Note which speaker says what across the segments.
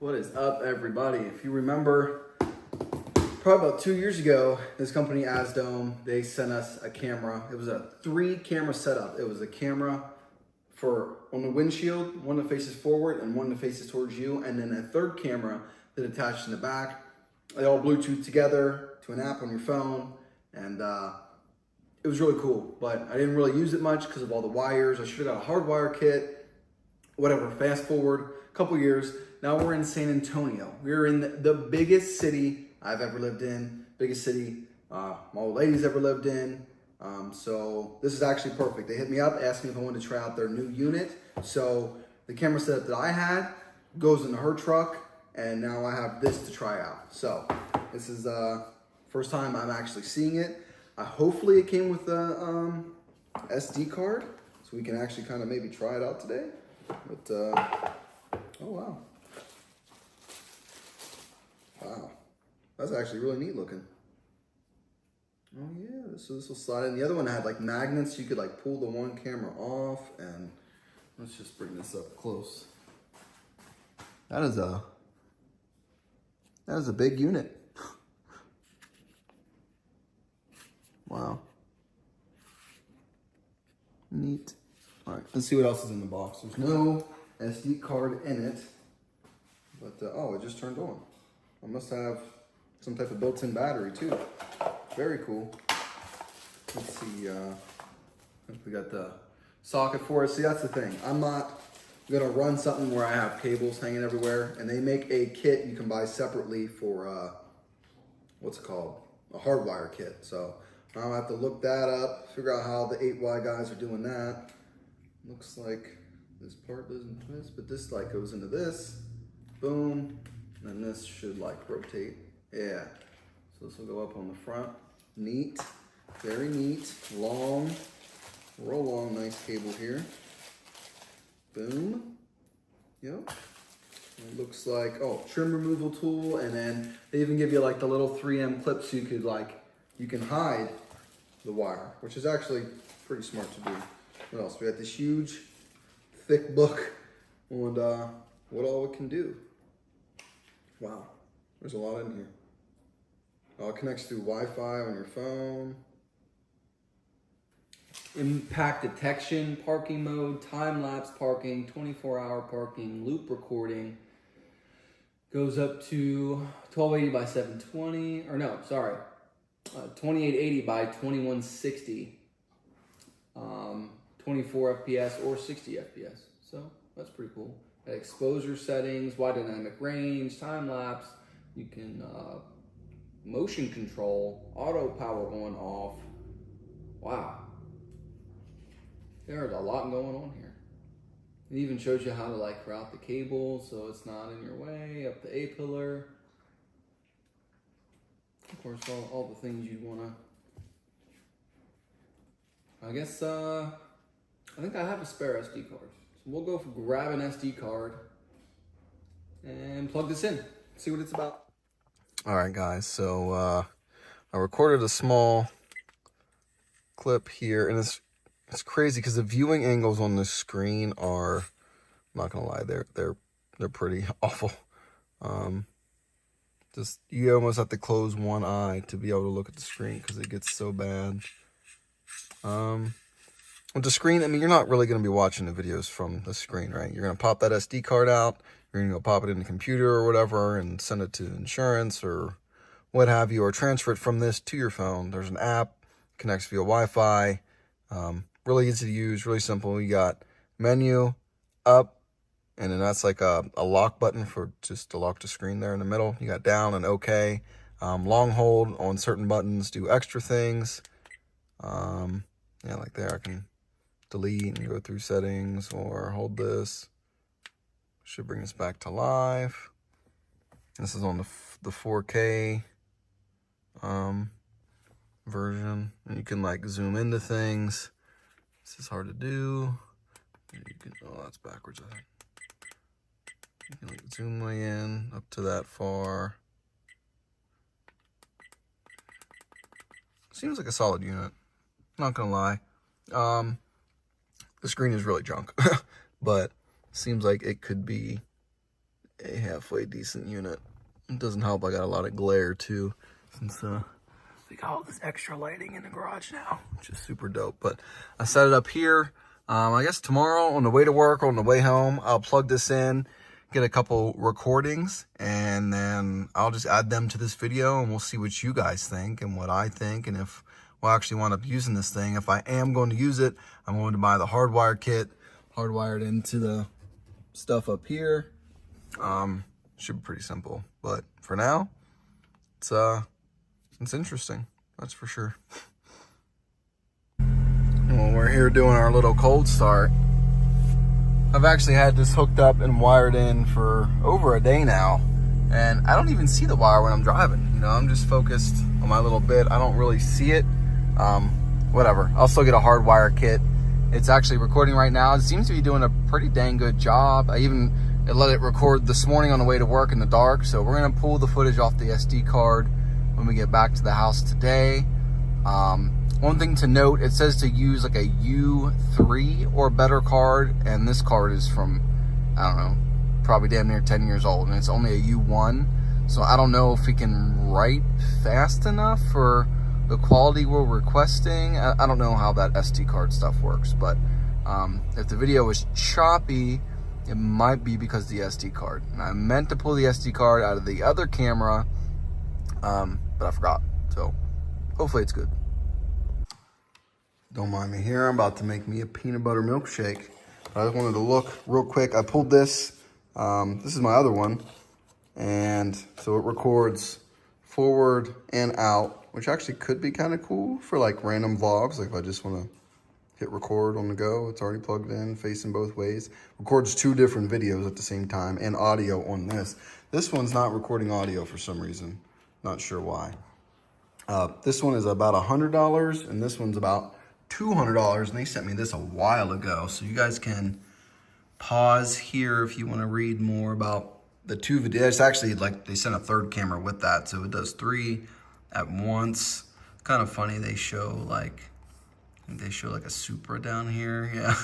Speaker 1: What is up, everybody? If you remember, probably about 2 years ago, this company AZDOME, they sent us a camera. It was a 3-camera setup. It was a camera for on the windshield, one that faces forward and one that faces towards you, and then a third camera that attached in the back. They all Bluetooth together to an app on your phone, and it was really cool. But I didn't really use it much because of all the wires. I should have got a hardwire kit. Whatever. Fast forward a couple years. Now we're in San Antonio. We're in the biggest city I've ever lived in, biggest city my old lady's ever lived in. So this is actually perfect. They hit me up, asked me if I wanted to try out their new unit. So the camera setup that I had goes into her truck, and now I have this to try out. So this is first time I'm actually seeing it. Hopefully it came with a SD card, so we can actually kind of maybe try it out today. But oh wow. Wow, that's actually really neat looking. Oh yeah, so this will slide in. The other one had like magnets, so you could like pull the one camera off, and let's just bring this up close. That is a big unit. Wow. Neat. All right, let's see what else is in the box. There's no SD card in it, but oh, it just turned on. I must have some type of built-in battery too. Very cool. Let's see, we got the socket for it. See, that's the thing. I'm not gonna run something where I have cables hanging everywhere, and they make a kit you can buy separately for, what's it called? A hardwire kit. So I'll have to look that up, figure out how the 8Y guys are doing that. Looks like this part doesn't twist, but this like goes into this, boom. And then this should like rotate. Yeah. So this will go up on the front. Neat. Very neat. Long. Real long, nice cable here. Boom. Yep. It looks like, oh, trim removal tool. And then they even give you like the little 3M clips so you could like, you can hide the wire, which is actually pretty smart to do. What else? We got this huge, thick book on what all it can do. Wow, there's a lot in here. It connects through Wi-Fi on your phone. Impact detection, parking mode, time-lapse parking, 24-hour parking, loop recording. Goes up to 1280 by 720, or no, sorry, 2880 by 2160. 24 FPS or 60 FPS. So that's pretty cool. Exposure settings, wide dynamic range, time lapse. You can motion control, auto power on off. Wow, there's a lot going on here. It even shows you how to like route the cable so it's not in your way up the A-pillar. Of course, all the things you'd want to. I guess I think I have a spare SD card. So we'll go grab an SD card and plug this in, see what it's about. All right, guys, so I recorded a small clip here, and it's crazy because the viewing angles on this screen are, I'm not gonna lie, they're pretty awful. Just, you almost have to close one eye to be able to look at the screen because it gets so bad. With the screen, I mean, you're not really going to be watching the videos from the screen, right? You're going to pop that SD card out, you're going to go pop it in the computer or whatever and send it to insurance or what have you, or transfer it from this to your phone. There's an app, connects via Wi-Fi, really easy to use, really simple. You got menu, up, and then that's like a lock button for just to lock the screen there in the middle. You got down and OK. Long hold on certain buttons, do extra things. Yeah, like there, I can delete and go through settings, or hold this. Should bring us back to live. This is on the 4K version, and you can like zoom into things. This is hard to do. And you can, oh, that's backwards, I think. You can like zoom way in up to that far. Seems like a solid unit. Not gonna lie. The screen is really junk, but seems like it could be a halfway decent unit. It doesn't help I got a lot of glare too, since we got all this extra lighting in the garage now, which is super dope. But I set it up here. I guess tomorrow on the way to work or on the way home, I'll plug this in, get a couple recordings, and then I'll just add them to this video, and we'll see what you guys think and what I think, and if we'll actually wind up using this thing. If I am going to use it, I'm going to buy the hardwire kit, hardwired into the stuff up here. Should be pretty simple, but for now, it's interesting, that's for sure. Well, we're here doing our little cold start. I've actually had this hooked up and wired in for over a day now, and I don't even see the wire when I'm driving. You know, I'm just focused on my little bit. I don't really see it. Whatever, I'll still get a hardwire kit. It's actually recording right now. It seems to be doing a pretty dang good job. It let it record this morning on the way to work in the dark, so we're gonna pull the footage off the SD card when we get back to the house today. One thing to note, it says to use like a U3 or better card, and this card is from, I don't know, probably damn near 10 years old, and it's only a U1, so I don't know if we can write fast enough for the quality we're requesting. I don't know how that SD card stuff works, but if the video is choppy, it might be because of the SD card. And I meant to pull the SD card out of the other camera, but I forgot. So hopefully it's good. Don't mind me here. I'm about to make me a peanut butter milkshake. I just wanted to look real quick. I pulled this. This is my other one. And so it records forward and out, which actually could be kind of cool for like random vlogs. Like if I just want to hit record on the go, it's already plugged in, facing both ways. Records 2 different videos at the same time and audio on this. This one's not recording audio for some reason. Not sure why. This one is about $100 and this one's about $200, and they sent me this a while ago. So you guys can pause here if you want to read more about the 2 videos. It's actually like they sent a 3rd camera with that, so it does 3 at once. Kind of funny, they show like, I think they show like a Supra down here, yeah,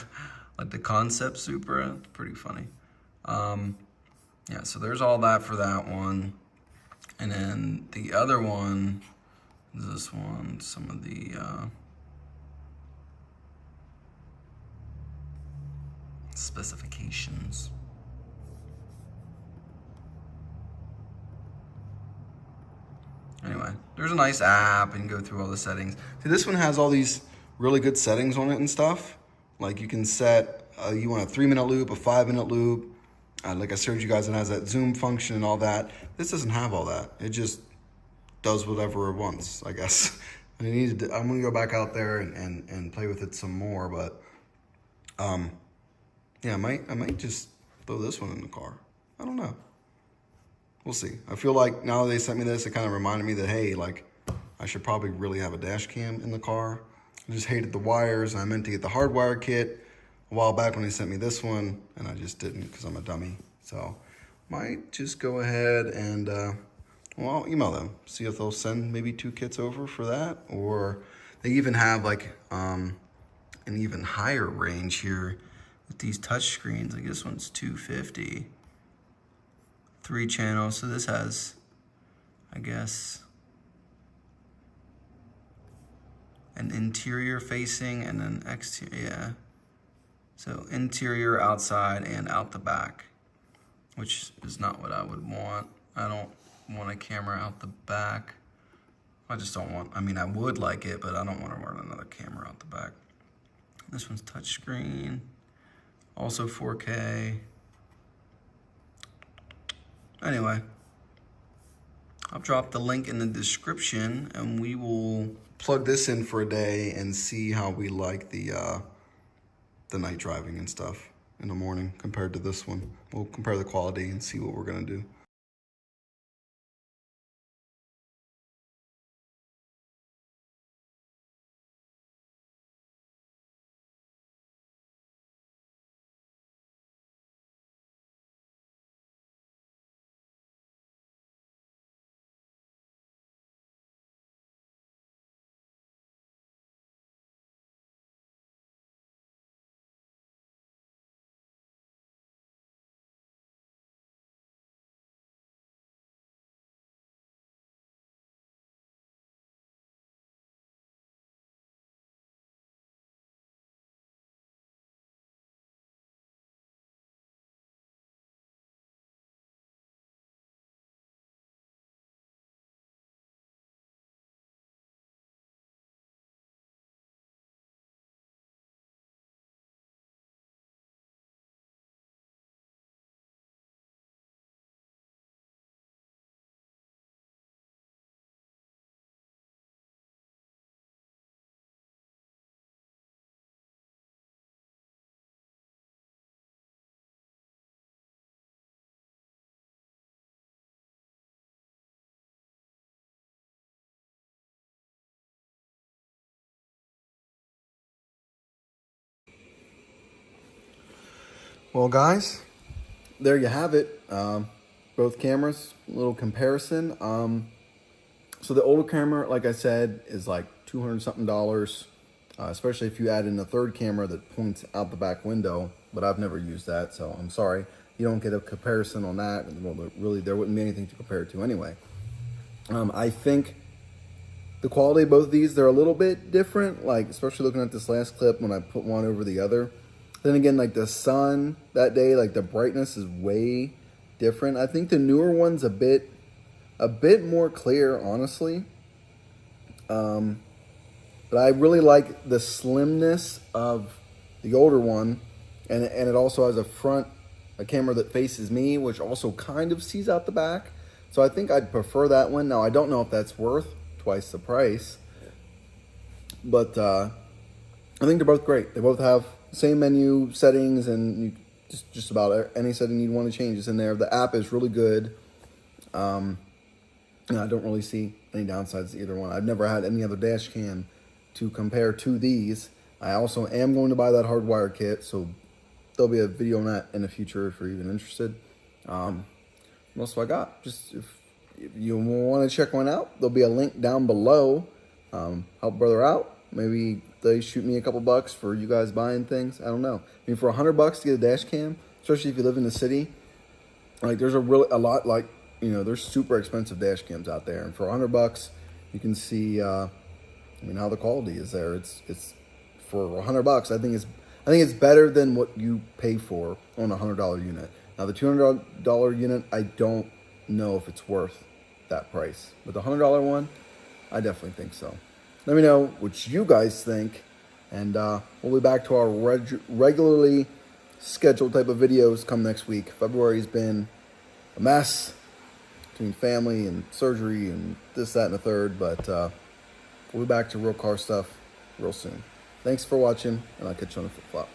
Speaker 1: like the concept Supra. It's pretty funny. Yeah, so there's all that for that one. And then the other one is this one, some of the specifications. Anyway, there's a nice app and go through all the settings. See, this one has all these really good settings on it and stuff. Like you can set, you want a 3-minute loop, a 5-minute loop. Like I showed you guys, it has that zoom function and all that. This doesn't have all that. It just does whatever it wants, I guess. I'm gonna go back out there and play with it some more, but yeah, I might just throw this one in the car. I don't know. We'll see. I feel like now that they sent me this, it kind of reminded me that, hey, like, I should probably really have a dash cam in the car. I just hated the wires. I meant to get the hardwire kit a while back when they sent me this one, and I just didn't because I'm a dummy. So might just go ahead and, well, I'll email them, see if they'll send maybe 2 kits over for that, or they even have like an even higher range here with these touch screens. Like this one's 250, 3 channels. So this has, I guess, an interior facing and an exterior, yeah. So interior, outside, and out the back, which is not what I would want. I don't want a camera out the back. I just don't want, I mean, I would like it, but I don't want to run another camera out the back. This one's touchscreen, also 4K. Anyway, I'll drop the link in the description and we will plug this in for a day and see how we like the night driving and stuff in the morning compared to this one. We'll compare the quality and see what we're gonna do. Well, guys, there you have it. Both cameras, a little comparison. So the older camera, like I said, is like $200 something, especially if you add in a third camera that points out the back window. But I've never used that, so I'm sorry. You don't get a comparison on that. Well, really, there wouldn't be anything to compare it to anyway. I think the quality of both of these, they're a little bit different, like especially looking at this last clip when I put one over the other. Then again, like the sun that day, like the brightness is way different. I think the newer one's a bit more clear, honestly. But I really like the slimness of the older one, and it also has a camera that faces me, which also kind of sees out the back. So I think I'd prefer that one. Now I don't know if that's worth twice the price, but I think they're both great. They both have the same menu settings, and just about any setting you'd want to change is in there. The app is really good. I don't really see any downsides to either one. I've never had any other dash cam to compare to these. I also am going to buy that hardwire kit, so there'll be a video on that in the future if you're even interested. What else have I got? Just if you want to check one out, there'll be a link down below. Help brother out. Maybe they shoot me a couple bucks for you guys buying things. I don't know. I mean, for $100 to get a dash cam, especially if you live in the city, like there's a lot, like, you know, there's super expensive dash cams out there, and for $100 you can see I mean, how the quality is there. It's for $100, I think it's better than what you pay for on a $100 unit. Now the $200 unit, I don't know if it's worth that price, but the $100 one, I definitely think so. Let me know what you guys think, and we'll be back to our regularly scheduled type of videos come next week. February's been a mess between family and surgery and this, that, and the third, but we'll be back to real car stuff real soon. Thanks for watching, and I'll catch you on the flip flop.